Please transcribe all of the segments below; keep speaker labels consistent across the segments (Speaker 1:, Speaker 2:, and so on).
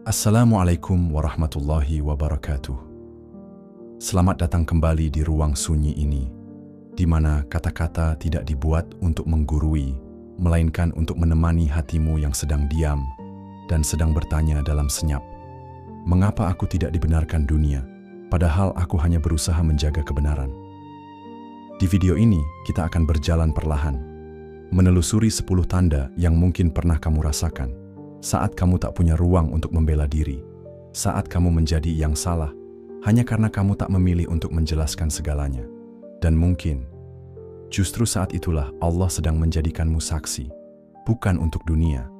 Speaker 1: Assalamualaikum warahmatullahi wabarakatuh. Selamat datang kembali di ruang sunyi ini, di mana kata-kata tidak dibuat untuk menggurui, melainkan untuk menemani hatimu yang sedang diam dan sedang bertanya dalam senyap. Mengapa aku tidak dibenarkan dunia, padahal aku hanya berusaha menjaga kebenaran? Di video ini, kita akan berjalan perlahan, menelusuri 10 tanda yang mungkin pernah kamu rasakan saat kamu tak punya ruang untuk membela diri, saat kamu menjadi yang salah, hanya karena kamu tak memilih untuk menjelaskan segalanya. Dan mungkin, justru saat itulah Allah sedang menjadikanmu saksi, bukan untuk dunia,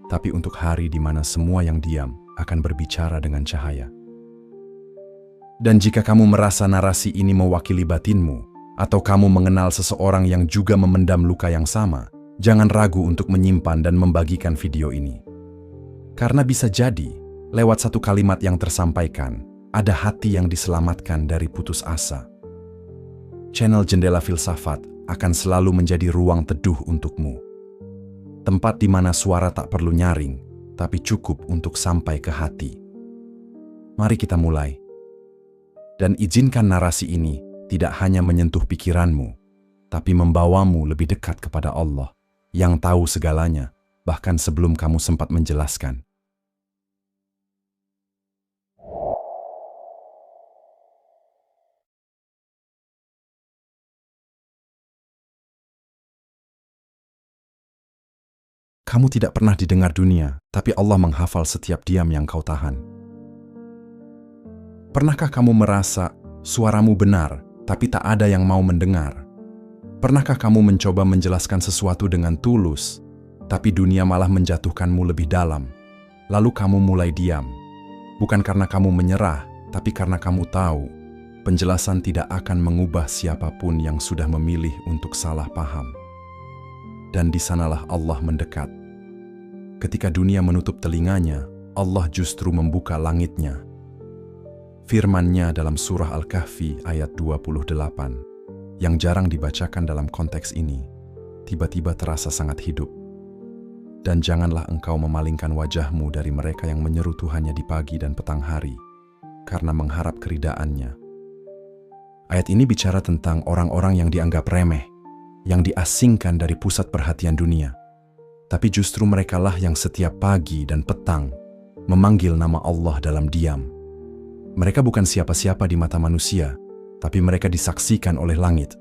Speaker 1: tapi untuk hari di mana semua yang diam akan berbicara dengan cahaya. Dan jika kamu merasa narasi ini mewakili batinmu, atau kamu mengenal seseorang yang juga memendam luka yang sama, jangan ragu untuk menyimpan dan membagikan video ini. Karena bisa jadi, lewat satu kalimat yang tersampaikan, ada hati yang diselamatkan dari putus asa. Channel Jendela Filsafat akan selalu menjadi ruang teduh untukmu. Tempat di mana suara tak perlu nyaring, tapi cukup untuk sampai ke hati. Mari kita mulai. Dan izinkan narasi ini tidak hanya menyentuh pikiranmu, tapi membawamu lebih dekat kepada Allah, yang tahu segalanya, bahkan sebelum kamu sempat menjelaskan. Kamu tidak pernah didengar dunia, tapi Allah menghafal setiap diam yang kau tahan. Pernahkah kamu merasa suaramu benar, tapi tak ada yang mau mendengar? Pernahkah kamu mencoba menjelaskan sesuatu dengan tulus, tapi dunia malah menjatuhkanmu lebih dalam? Lalu kamu mulai diam, bukan karena kamu menyerah, tapi karena kamu tahu, penjelasan tidak akan mengubah siapapun yang sudah memilih untuk salah paham. Dan di sanalah Allah mendekat. Ketika dunia menutup telinganya, Allah justru membuka langitnya. Firman-Nya dalam surah Al-Kahfi ayat 28, yang jarang dibacakan dalam konteks ini, tiba-tiba terasa sangat hidup. Dan janganlah engkau memalingkan wajahmu dari mereka yang menyeru Tuhannya di pagi dan petang hari, karena mengharap keridaan-Nya. Ayat ini bicara tentang orang-orang yang dianggap remeh, yang diasingkan dari pusat perhatian dunia. Tapi justru merekalah yang setiap pagi dan petang memanggil nama Allah dalam diam. Mereka bukan siapa-siapa di mata manusia, tapi mereka disaksikan oleh langit.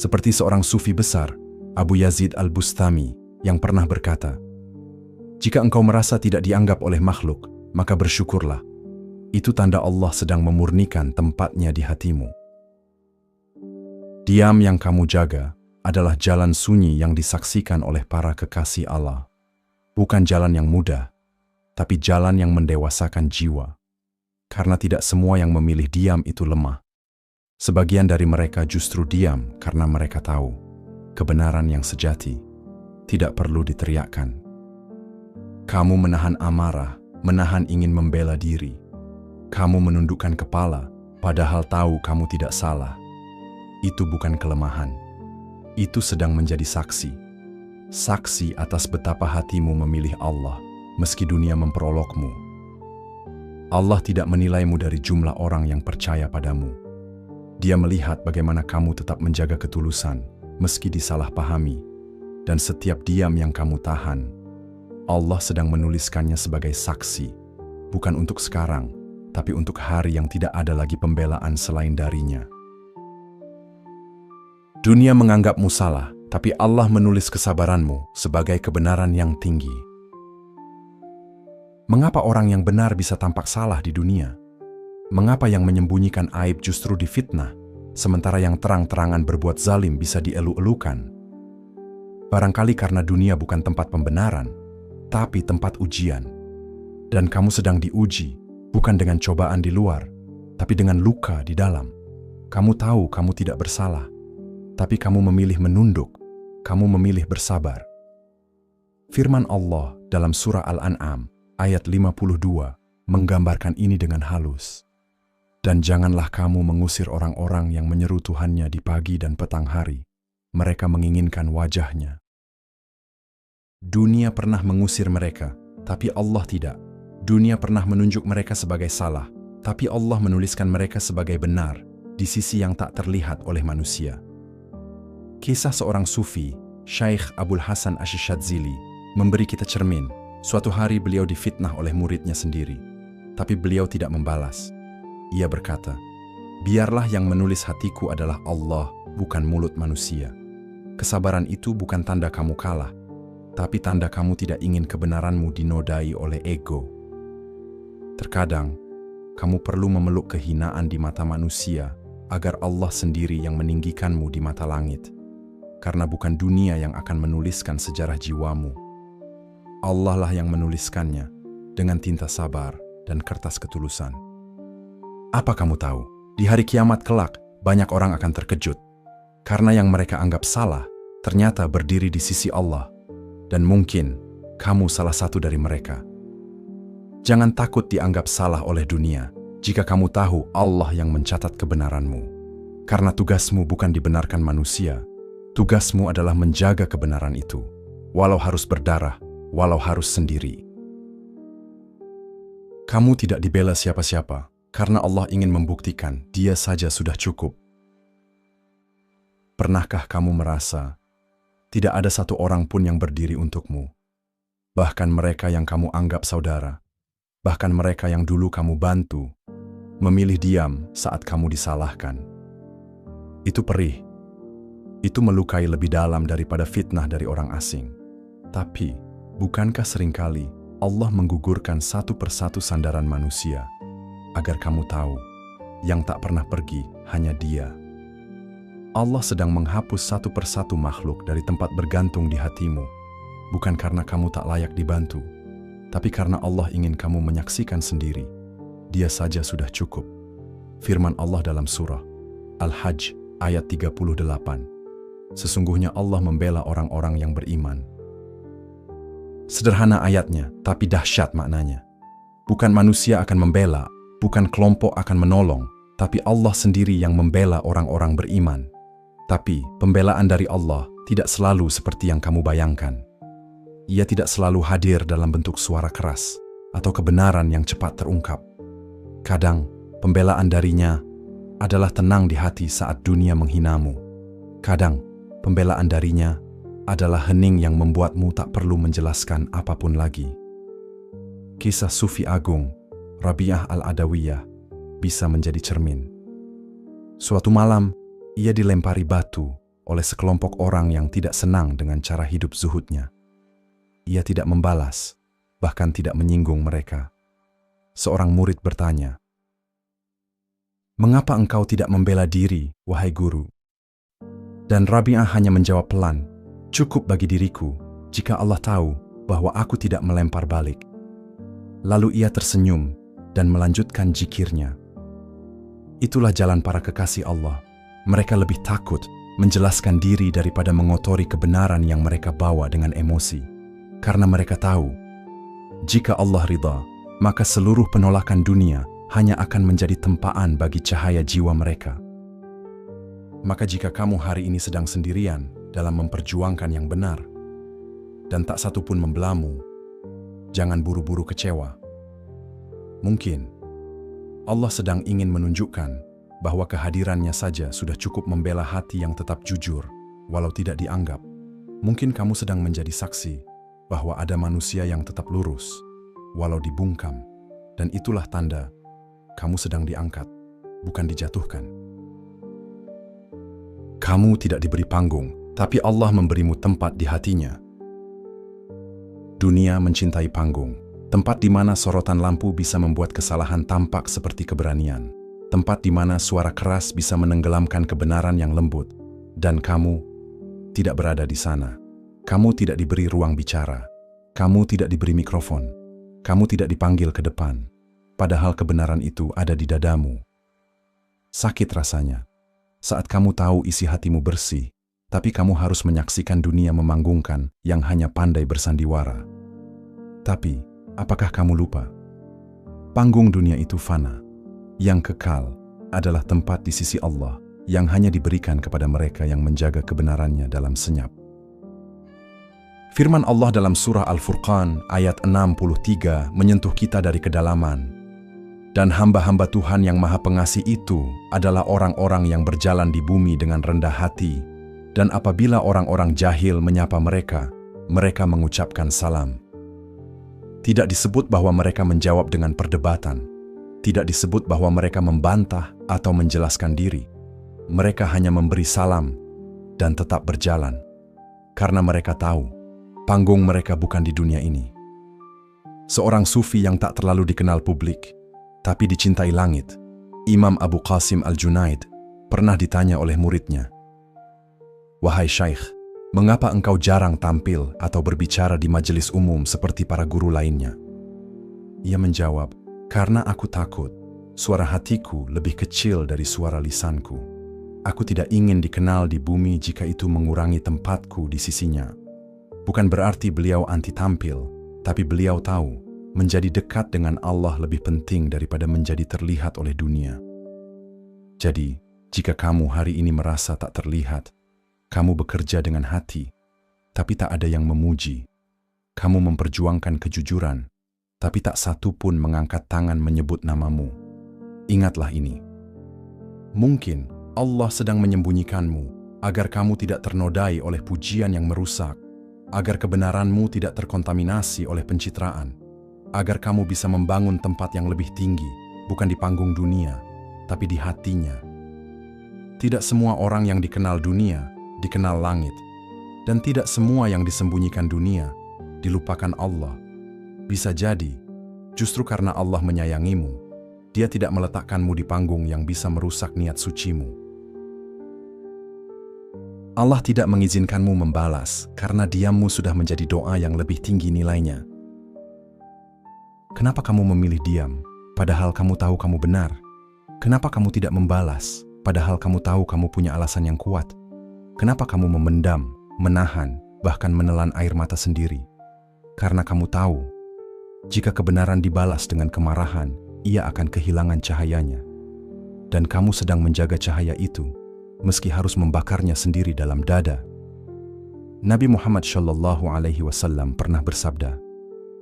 Speaker 1: Seperti seorang sufi besar, Abu Yazid Al-Bustami, yang pernah berkata, "Jika engkau merasa tidak dianggap oleh makhluk, maka bersyukurlah. Itu tanda Allah sedang memurnikan tempatnya di hatimu." Diam yang kamu jaga adalah jalan sunyi yang disaksikan oleh para kekasih Allah. Bukan jalan yang mudah, tapi jalan yang mendewasakan jiwa. Karena tidak semua yang memilih diam itu lemah. Sebagian dari mereka justru diam karena mereka tahu kebenaran yang sejati tidak perlu diteriakkan. Kamu menahan amarah, menahan ingin membela diri. Kamu menundukkan kepala, padahal tahu kamu tidak salah. Itu bukan kelemahan. Itu sedang menjadi saksi. Saksi atas betapa hatimu memilih Allah, meski dunia memperolokmu. Allah tidak menilaimu dari jumlah orang yang percaya padamu. Dia melihat bagaimana kamu tetap menjaga ketulusan, meski disalahpahami. Dan setiap diam yang kamu tahan, Allah sedang menuliskannya sebagai saksi, bukan untuk sekarang, tapi untuk hari yang tidak ada lagi pembelaan selain darinya. Dunia menganggapmu salah, tapi Allah menulis kesabaranmu sebagai kebenaran yang tinggi. Mengapa orang yang benar bisa tampak salah di dunia? Mengapa yang menyembunyikan aib justru difitnah, sementara yang terang-terangan berbuat zalim bisa dielu-elukan? Barangkali karena dunia bukan tempat pembenaran, tapi tempat ujian. Dan kamu sedang diuji, bukan dengan cobaan di luar, tapi dengan luka di dalam. Kamu tahu kamu tidak bersalah, tapi kamu memilih menunduk, kamu memilih bersabar. Firman Allah dalam surah Al-An'am ayat 52 menggambarkan ini dengan halus. Dan janganlah kamu mengusir orang-orang yang menyeru Tuhannya di pagi dan petang hari. Mereka menginginkan wajahnya. Dunia pernah mengusir mereka, tapi Allah tidak. Dunia pernah menunjuk mereka sebagai salah, tapi Allah menuliskan mereka sebagai benar di sisi yang tak terlihat oleh manusia. Kisah seorang sufi, Syekh Abul Hasan Ash-Shadzili, memberi kita cermin. Suatu hari beliau difitnah oleh muridnya sendiri, tapi beliau tidak membalas. Ia berkata, "Biarlah yang menulis hatiku adalah Allah, bukan mulut manusia. Kesabaran itu bukan tanda kamu kalah, tapi tanda kamu tidak ingin kebenaranmu dinodai oleh ego." Terkadang, kamu perlu memeluk kehinaan di mata manusia agar Allah sendiri yang meninggikanmu di mata langit. Karena bukan dunia yang akan menuliskan sejarah jiwamu. Allah lah yang menuliskannya dengan tinta sabar dan kertas ketulusan. Apa kamu tahu? Di hari kiamat kelak, banyak orang akan terkejut. Karena yang mereka anggap salah, ternyata berdiri di sisi Allah. Dan mungkin, kamu salah satu dari mereka. Jangan takut dianggap salah oleh dunia, jika kamu tahu Allah yang mencatat kebenaranmu. Karena tugasmu bukan dibenarkan manusia, tugasmu adalah menjaga kebenaran itu, walau harus berdarah, walau harus sendiri. Kamu tidak dibela siapa-siapa, karena Allah ingin membuktikan Dia saja sudah cukup. Pernahkah kamu merasa tidak ada satu orang pun yang berdiri untukmu? Bahkan mereka yang kamu anggap saudara, bahkan mereka yang dulu kamu bantu, memilih diam saat kamu disalahkan. Itu perih. Itu melukai lebih dalam daripada fitnah dari orang asing. Tapi, bukankah seringkali Allah menggugurkan satu persatu sandaran manusia, agar kamu tahu, yang tak pernah pergi hanya Dia. Allah sedang menghapus satu persatu makhluk dari tempat bergantung di hatimu, bukan karena kamu tak layak dibantu, tapi karena Allah ingin kamu menyaksikan sendiri, Dia saja sudah cukup. Firman Allah dalam surah Al-Hajj ayat 38. Sesungguhnya Allah membela orang-orang yang beriman. Sederhana ayatnya, tapi dahsyat maknanya. Bukan manusia akan membela, bukan kelompok akan menolong, tapi Allah sendiri yang membela orang-orang beriman. Tapi pembelaan dari Allah tidak selalu seperti yang kamu bayangkan. Ia tidak selalu hadir dalam bentuk suara keras atau kebenaran yang cepat terungkap. Kadang, pembelaan darinya adalah tenang di hati saat dunia menghinamu. Kadang, pembelaan darinya adalah hening yang membuatmu tak perlu menjelaskan apapun lagi. Kisah Sufi Agung, Rabi'ah Al-Adawiyah, bisa menjadi cermin. Suatu malam, ia dilempari batu oleh sekelompok orang yang tidak senang dengan cara hidup zuhudnya. Ia tidak membalas, bahkan tidak menyinggung mereka. Seorang murid bertanya, "Mengapa engkau tidak membela diri, wahai guru?" Dan Rabi'ah hanya menjawab pelan, "Cukup bagi diriku jika Allah tahu bahwa aku tidak melempar balik." Lalu ia tersenyum dan melanjutkan zikirnya. Itulah jalan para kekasih Allah. Mereka lebih takut menjelaskan diri daripada mengotori kebenaran yang mereka bawa dengan emosi. Karena mereka tahu, jika Allah ridha, maka seluruh penolakan dunia hanya akan menjadi tempaan bagi cahaya jiwa mereka. Maka jika kamu hari ini sedang sendirian dalam memperjuangkan yang benar, dan tak satu pun membelamu, jangan buru-buru kecewa. Mungkin Allah sedang ingin menunjukkan bahwa kehadirannya saja sudah cukup membela hati yang tetap jujur, walau tidak dianggap. Mungkin kamu sedang menjadi saksi bahwa ada manusia yang tetap lurus, walau dibungkam, dan itulah tanda kamu sedang diangkat, bukan dijatuhkan. Kamu tidak diberi panggung, tapi Allah memberimu tempat di hatinya. Dunia mencintai panggung, tempat di mana sorotan lampu bisa membuat kesalahan tampak seperti keberanian, tempat di mana suara keras bisa menenggelamkan kebenaran yang lembut, dan kamu tidak berada di sana. Kamu tidak diberi ruang bicara, kamu tidak diberi mikrofon, kamu tidak dipanggil ke depan, padahal kebenaran itu ada di dadamu. Sakit rasanya saat kamu tahu isi hatimu bersih, tapi kamu harus menyaksikan dunia memanggungkan yang hanya pandai bersandiwara. Tapi, apakah kamu lupa? Panggung dunia itu fana. Yang kekal adalah tempat di sisi Allah yang hanya diberikan kepada mereka yang menjaga kebenarannya dalam senyap. Firman Allah dalam surah Al-Furqan ayat 63 menyentuh kita dari kedalaman. Dan hamba-hamba Tuhan yang Maha Pengasih itu adalah orang-orang yang berjalan di bumi dengan rendah hati. Dan apabila orang-orang jahil menyapa mereka, mereka mengucapkan salam. Tidak disebut bahwa mereka menjawab dengan perdebatan. Tidak disebut bahwa mereka membantah atau menjelaskan diri. Mereka hanya memberi salam dan tetap berjalan. Karena mereka tahu, panggung mereka bukan di dunia ini. Seorang sufi yang tak terlalu dikenal publik, tapi dicintai langit, Imam Abu Qasim Al-Junaid, pernah ditanya oleh muridnya, "Wahai Syaikh, mengapa engkau jarang tampil atau berbicara di majelis umum seperti para guru lainnya?" Ia menjawab, "Karena aku takut, suara hatiku lebih kecil dari suara lisanku. Aku tidak ingin dikenal di bumi jika itu mengurangi tempatku di sisinya." Bukan berarti beliau anti tampil, tapi beliau tahu, menjadi dekat dengan Allah lebih penting daripada menjadi terlihat oleh dunia. Jadi, jika kamu hari ini merasa tak terlihat, kamu bekerja dengan hati, tapi tak ada yang memuji. Kamu memperjuangkan kejujuran, tapi tak satu pun mengangkat tangan menyebut namamu. Ingatlah ini. Mungkin Allah sedang menyembunyikanmu agar kamu tidak ternodai oleh pujian yang merusak, agar kebenaranmu tidak terkontaminasi oleh pencitraan, agar kamu bisa membangun tempat yang lebih tinggi, bukan di panggung dunia, tapi di hatinya. Tidak semua orang yang dikenal dunia, dikenal langit. Dan tidak semua yang disembunyikan dunia, dilupakan Allah. Bisa jadi, justru karena Allah menyayangimu, Dia tidak meletakkanmu di panggung yang bisa merusak niat sucimu. Allah tidak mengizinkanmu membalas, karena diammu sudah menjadi doa yang lebih tinggi nilainya. Kenapa kamu memilih diam, padahal kamu tahu kamu benar? Kenapa kamu tidak membalas, padahal kamu tahu kamu punya alasan yang kuat? Kenapa kamu memendam, menahan, bahkan menelan air mata sendiri? Karena kamu tahu, jika kebenaran dibalas dengan kemarahan, ia akan kehilangan cahayanya. Dan kamu sedang menjaga cahaya itu, meski harus membakarnya sendiri dalam dada. Nabi Muhammad SAW pernah bersabda,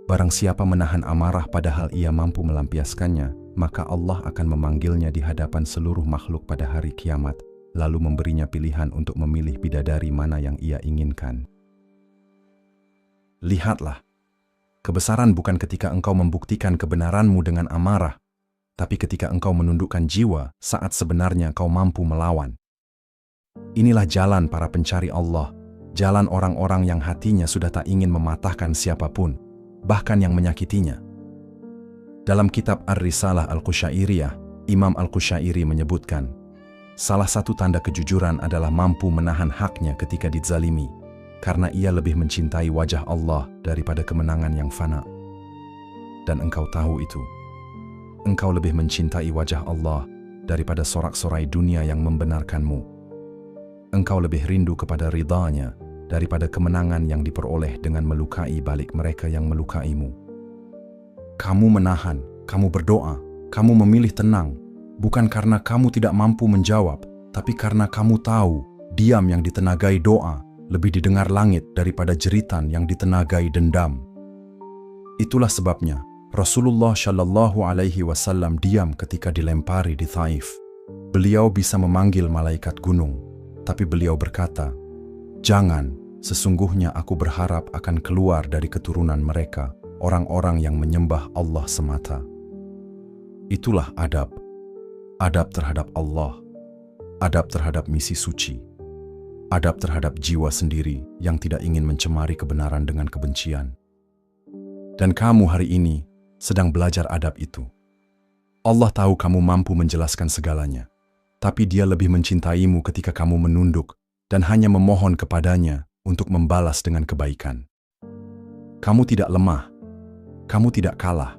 Speaker 1: "Barang siapa menahan amarah padahal ia mampu melampiaskannya, maka Allah akan memanggilnya di hadapan seluruh makhluk pada hari kiamat, lalu memberinya pilihan untuk memilih bidadari mana yang ia inginkan." Lihatlah, kebesaran bukan ketika engkau membuktikan kebenaranmu dengan amarah, tapi ketika engkau menundukkan jiwa saat sebenarnya engkau mampu melawan. Inilah jalan para pencari Allah, jalan orang-orang yang hatinya sudah tak ingin mematahkan siapapun, bahkan yang menyakitinya. Dalam kitab Ar-Risalah Al-Qusyairiyah, Imam Al-Qusyairi menyebutkan, salah satu tanda kejujuran adalah mampu menahan haknya ketika dizalimi, karena ia lebih mencintai wajah Allah daripada kemenangan yang fana. Dan engkau tahu itu. Engkau lebih mencintai wajah Allah daripada sorak-sorai dunia yang membenarkanmu. Engkau lebih rindu kepada ridha-Nya daripada kemenangan yang diperoleh dengan melukai balik mereka yang melukaimu. Kamu menahan, kamu berdoa, kamu memilih tenang, bukan karena kamu tidak mampu menjawab, tapi karena kamu tahu diam yang ditenagai doa lebih didengar langit daripada jeritan yang ditenagai dendam. Itulah sebabnya Rasulullah SAW diam ketika dilempari di Thaif. Beliau bisa memanggil malaikat gunung, tapi beliau berkata, "Jangan, sesungguhnya aku berharap akan keluar dari keturunan mereka, orang-orang yang menyembah Allah semata." Itulah adab. Adab terhadap Allah. Adab terhadap misi suci. Adab terhadap jiwa sendiri yang tidak ingin mencemari kebenaran dengan kebencian. Dan kamu hari ini sedang belajar adab itu. Allah tahu kamu mampu menjelaskan segalanya, tapi Dia lebih mencintaimu ketika kamu menunduk dan hanya memohon kepadanya untuk membalas dengan kebaikan. Kamu tidak lemah, kamu tidak kalah.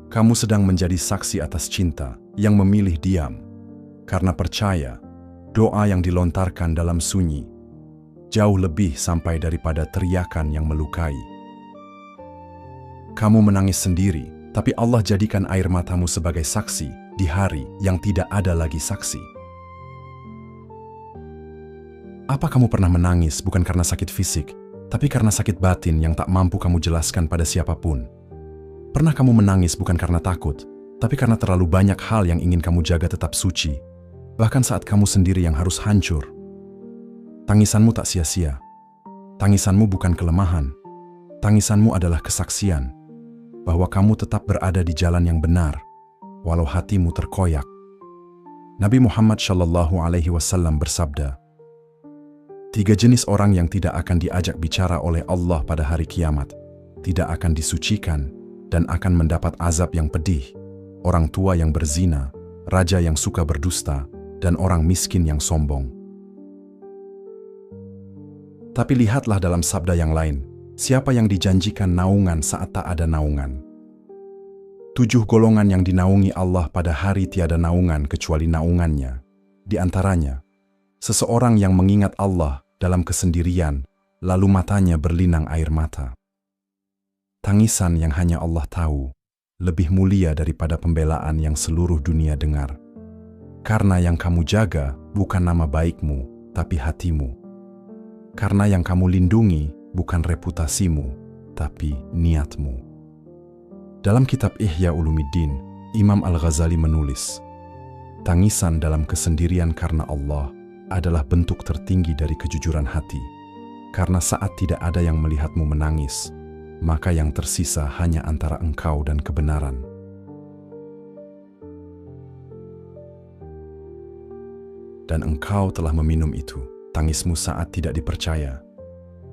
Speaker 1: Kamu sedang menjadi saksi atas cinta yang memilih diam, karena percaya doa yang dilontarkan dalam sunyi jauh lebih sampai daripada teriakan yang melukai. Kamu menangis sendiri, tapi Allah jadikan air matamu sebagai saksi di hari yang tidak ada lagi saksi. Apa kamu pernah menangis bukan karena sakit fisik, tapi karena sakit batin yang tak mampu kamu jelaskan pada siapapun. Pernah kamu menangis bukan karena takut, tapi karena terlalu banyak hal yang ingin kamu jaga tetap suci, bahkan saat kamu sendiri yang harus hancur. Tangisanmu tak sia-sia. Tangisanmu bukan kelemahan. Tangisanmu adalah kesaksian bahwa kamu tetap berada di jalan yang benar, walau hatimu terkoyak. Nabi Muhammad SAW bersabda, 3 jenis orang yang tidak akan diajak bicara oleh Allah pada hari kiamat, tidak akan disucikan, dan akan mendapat azab yang pedih: orang tua yang berzina, raja yang suka berdusta, dan orang miskin yang sombong. Tapi lihatlah dalam sabda yang lain, siapa yang dijanjikan naungan saat tak ada naungan. 7 golongan yang dinaungi Allah pada hari tiada naungan kecuali naungannya. Di antaranya, seseorang yang mengingat Allah dalam kesendirian, lalu matanya berlinang air mata. Tangisan yang hanya Allah tahu, lebih mulia daripada pembelaan yang seluruh dunia dengar. Karena yang kamu jaga bukan nama baikmu, tapi hatimu. Karena yang kamu lindungi bukan reputasimu, tapi niatmu. Dalam kitab Ihya Ulumuddin, Imam Al-Ghazali menulis, tangisan dalam kesendirian karena Allah adalah bentuk tertinggi dari kejujuran hati. Karena saat tidak ada yang melihatmu menangis, maka yang tersisa hanya antara engkau dan kebenaran. Dan engkau telah meminum itu, tangismu saat tidak dipercaya,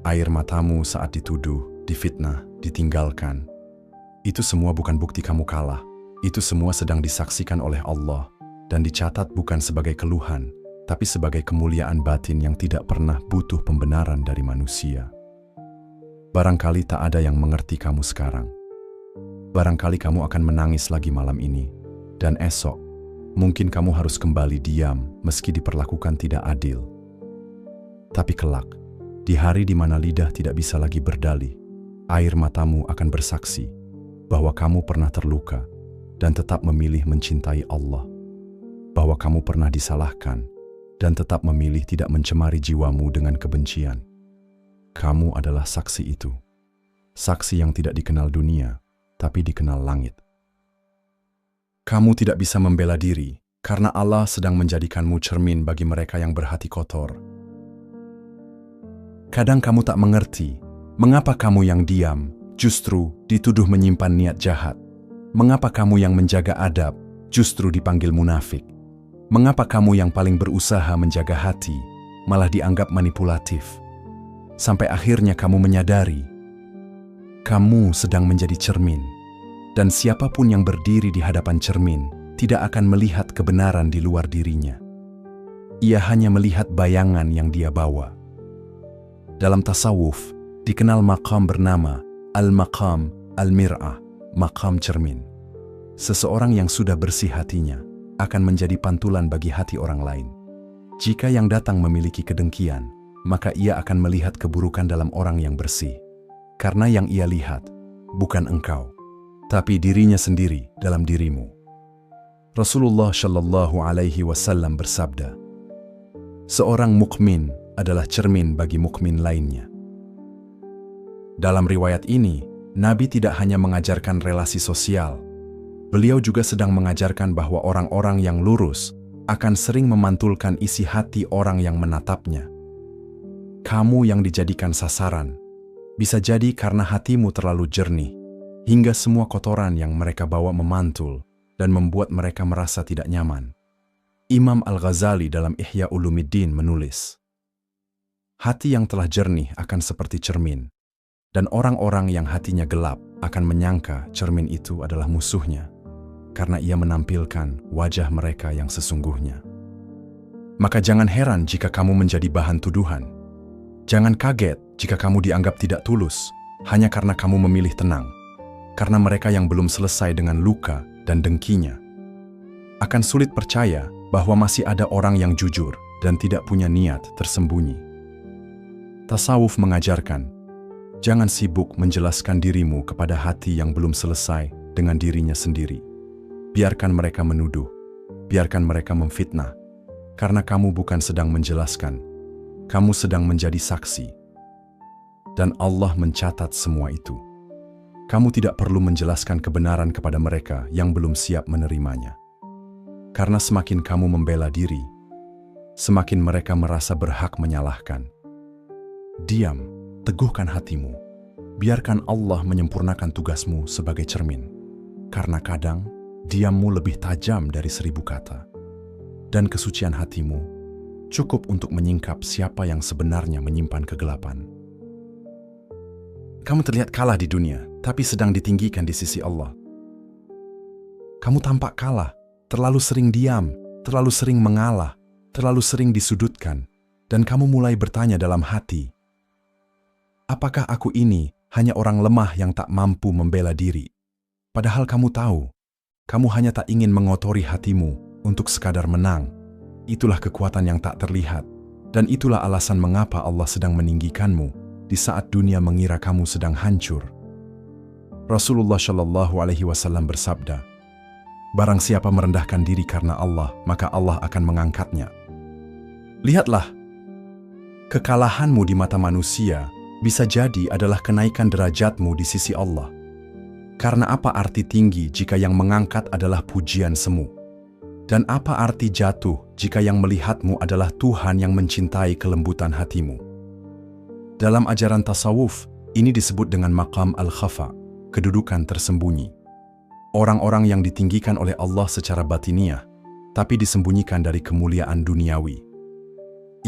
Speaker 1: air matamu saat dituduh, difitnah, ditinggalkan. Itu semua bukan bukti kamu kalah. Itu semua sedang disaksikan oleh Allah dan dicatat bukan sebagai keluhan, tapi sebagai kemuliaan batin yang tidak pernah butuh pembenaran dari manusia. Barangkali tak ada yang mengerti kamu sekarang. Barangkali kamu akan menangis lagi malam ini, dan esok mungkin kamu harus kembali diam meski diperlakukan tidak adil. Tapi kelak, di hari di mana lidah tidak bisa lagi berdalih, air matamu akan bersaksi bahwa kamu pernah terluka dan tetap memilih mencintai Allah, bahwa kamu pernah disalahkan dan tetap memilih tidak mencemari jiwamu dengan kebencian. Kamu adalah saksi itu, saksi yang tidak dikenal dunia, tapi dikenal langit. Kamu tidak bisa membela diri karena Allah sedang menjadikanmu cermin bagi mereka yang berhati kotor. Kadang kamu tak mengerti mengapa kamu yang diam justru dituduh menyimpan niat jahat. Mengapa kamu yang menjaga adab justru dipanggil munafik. Mengapa kamu yang paling berusaha menjaga hati malah dianggap manipulatif. Sampai akhirnya kamu menyadari kamu sedang menjadi cermin, dan siapapun yang berdiri di hadapan cermin tidak akan melihat kebenaran di luar dirinya. Ia hanya melihat bayangan yang dia bawa. Dalam tasawuf, dikenal maqam bernama al-maqam al-mir'ah, maqam cermin. Seseorang yang sudah bersih hatinya akan menjadi pantulan bagi hati orang lain. Jika yang datang memiliki kedengkian, maka ia akan melihat keburukan dalam orang yang bersih. Karena yang ia lihat bukan engkau, tapi dirinya sendiri dalam dirimu. Rasulullah Shallallahu Alaihi Wasallam bersabda, seorang mukmin adalah cermin bagi mukmin lainnya. Dalam riwayat ini, Nabi tidak hanya mengajarkan relasi sosial, beliau juga sedang mengajarkan bahwa orang-orang yang lurus akan sering memantulkan isi hati orang yang menatapnya. Kamu yang dijadikan sasaran, bisa jadi karena hatimu terlalu jernih, hingga semua kotoran yang mereka bawa memantul dan membuat mereka merasa tidak nyaman. Imam Al-Ghazali dalam Ihya Ulumuddin menulis, hati yang telah jernih akan seperti cermin, dan orang-orang yang hatinya gelap akan menyangka cermin itu adalah musuhnya, karena ia menampilkan wajah mereka yang sesungguhnya. Maka jangan heran jika kamu menjadi bahan tuduhan. Jangan kaget jika kamu dianggap tidak tulus, hanya karena kamu memilih tenang, karena mereka yang belum selesai dengan luka dan dengkinya akan sulit percaya bahwa masih ada orang yang jujur dan tidak punya niat tersembunyi. Tasawuf mengajarkan, jangan sibuk menjelaskan dirimu kepada hati yang belum selesai dengan dirinya sendiri. Biarkan mereka menuduh, biarkan mereka memfitnah, karena kamu bukan sedang menjelaskan, kamu sedang menjadi saksi. Dan Allah mencatat semua itu. Kamu tidak perlu menjelaskan kebenaran kepada mereka yang belum siap menerimanya. Karena semakin kamu membela diri, semakin mereka merasa berhak menyalahkan. Diam, teguhkan hatimu. Biarkan Allah menyempurnakan tugasmu sebagai cermin. Karena kadang, diammu lebih tajam dari 1000 kata. Dan kesucian hatimu cukup untuk menyingkap siapa yang sebenarnya menyimpan kegelapan. Kamu terlihat kalah di dunia, tapi sedang ditinggikan di sisi Allah. Kamu tampak kalah, terlalu sering diam, terlalu sering mengalah, terlalu sering disudutkan, dan kamu mulai bertanya dalam hati, apakah aku ini hanya orang lemah yang tak mampu membela diri? Padahal kamu tahu, kamu hanya tak ingin mengotori hatimu untuk sekadar menang. Itulah kekuatan yang tak terlihat, dan itulah alasan mengapa Allah sedang meninggikanmu di saat dunia mengira kamu sedang hancur. Rasulullah Shallallahu Alaihi Wasallam bersabda, barang siapa merendahkan diri karena Allah, maka Allah akan mengangkatnya. Lihatlah, kekalahanmu di mata manusia bisa jadi adalah kenaikan derajatmu di sisi Allah. Karena apa arti tinggi jika yang mengangkat adalah pujian semu? Dan apa arti jatuh jika yang melihatmu adalah Tuhan yang mencintai kelembutan hatimu? Dalam ajaran tasawuf, ini disebut dengan maqam al-khafa, kedudukan tersembunyi. Orang-orang yang ditinggikan oleh Allah secara batiniah, tapi disembunyikan dari kemuliaan duniawi.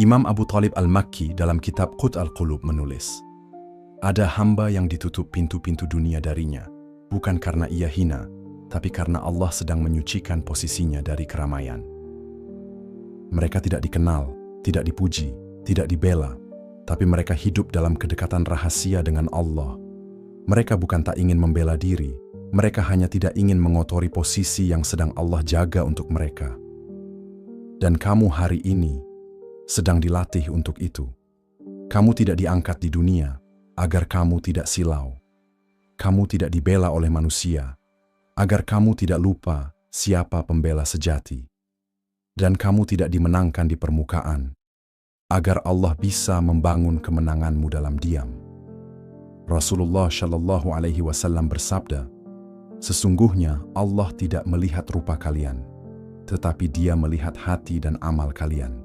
Speaker 1: Imam Abu Talib al-Makki dalam kitab Qut al-Qulub menulis, ada hamba yang ditutup pintu-pintu dunia darinya, bukan karena ia hina, tapi karena Allah sedang menyucikan posisinya dari keramaian. Mereka tidak dikenal, tidak dipuji, tidak dibela, tapi mereka hidup dalam kedekatan rahasia dengan Allah. Mereka bukan tak ingin membela diri, mereka hanya tidak ingin mengotori posisi yang sedang Allah jaga untuk mereka. Dan kamu hari ini sedang dilatih untuk itu. Kamu tidak diangkat di dunia agar kamu tidak silau. Kamu tidak dibela oleh manusia agar kamu tidak lupa siapa pembela sejati. Dan kamu tidak dimenangkan di permukaan agar Allah bisa membangun kemenanganmu dalam diam. Rasulullah Shallallahu Alaihi Wasallam bersabda, sesungguhnya Allah tidak melihat rupa kalian, tetapi Dia melihat hati dan amal kalian.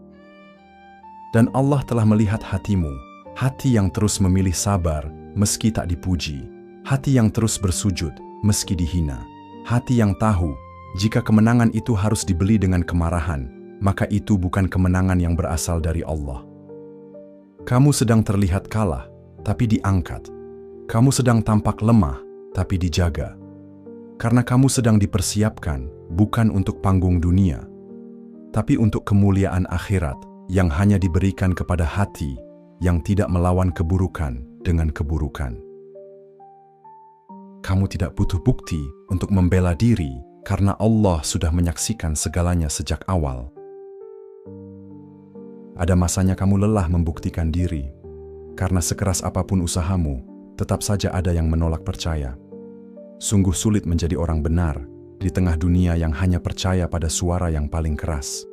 Speaker 1: Dan Allah telah melihat hatimu, hati yang terus memilih sabar meski tak dipuji, hati yang terus bersujud meski dihina, hati yang tahu jika kemenangan itu harus dibeli dengan kemarahan, maka itu bukan kemenangan yang berasal dari Allah. Kamu sedang terlihat kalah, tapi diangkat. Kamu sedang tampak lemah, tapi dijaga. Karena kamu sedang dipersiapkan, bukan untuk panggung dunia, tapi untuk kemuliaan akhirat yang hanya diberikan kepada hati yang tidak melawan keburukan dengan keburukan. Kamu tidak butuh bukti untuk membela diri, karena Allah sudah menyaksikan segalanya sejak awal. Ada masanya kamu lelah membuktikan diri, karena sekeras apapun usahamu, tetap saja ada yang menolak percaya. Sungguh sulit menjadi orang benar di tengah dunia yang hanya percaya pada suara yang paling keras.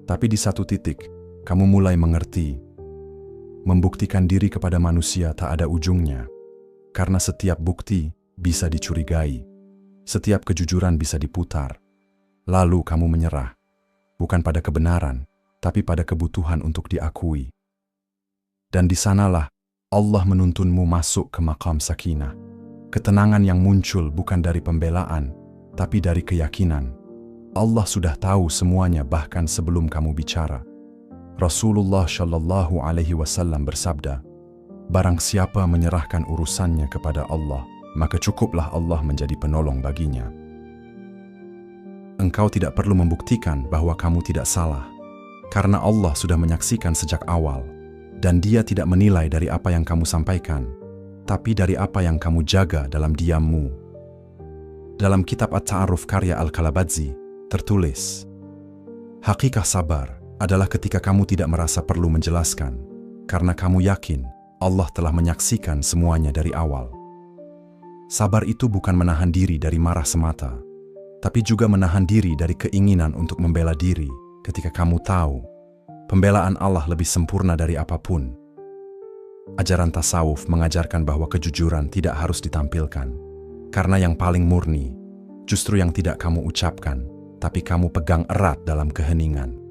Speaker 1: Tapi di satu titik, kamu mulai mengerti, membuktikan diri kepada manusia tak ada ujungnya, karena setiap bukti bisa dicurigai, setiap kejujuran bisa diputar. Lalu kamu menyerah, bukan pada kebenaran, tapi pada kebutuhan untuk diakui. Dan di sanalah Allah menuntunmu masuk ke maqam sakinah, ketenangan yang muncul bukan dari pembelaan, tapi dari keyakinan. Allah sudah tahu semuanya bahkan sebelum kamu bicara. Rasulullah Shallallahu Alaihi Wasallam bersabda, barang siapa menyerahkan urusannya kepada Allah, maka cukuplah Allah menjadi penolong baginya. Engkau tidak perlu membuktikan bahwa kamu tidak salah, karena Allah sudah menyaksikan sejak awal, dan Dia tidak menilai dari apa yang kamu sampaikan, tapi dari apa yang kamu jaga dalam diammu. Dalam kitab At-Ta'aruf karya Al-Kalabadzi, tertulis, hakikat sabar adalah ketika kamu tidak merasa perlu menjelaskan, karena kamu yakin Allah telah menyaksikan semuanya dari awal. Sabar itu bukan menahan diri dari marah semata, tapi juga menahan diri dari keinginan untuk membela diri ketika kamu tahu pembelaan Allah lebih sempurna dari apapun. Ajaran tasawuf mengajarkan bahwa kejujuran tidak harus ditampilkan, karena yang paling murni justru yang tidak kamu ucapkan, tapi kamu pegang erat dalam keheningan.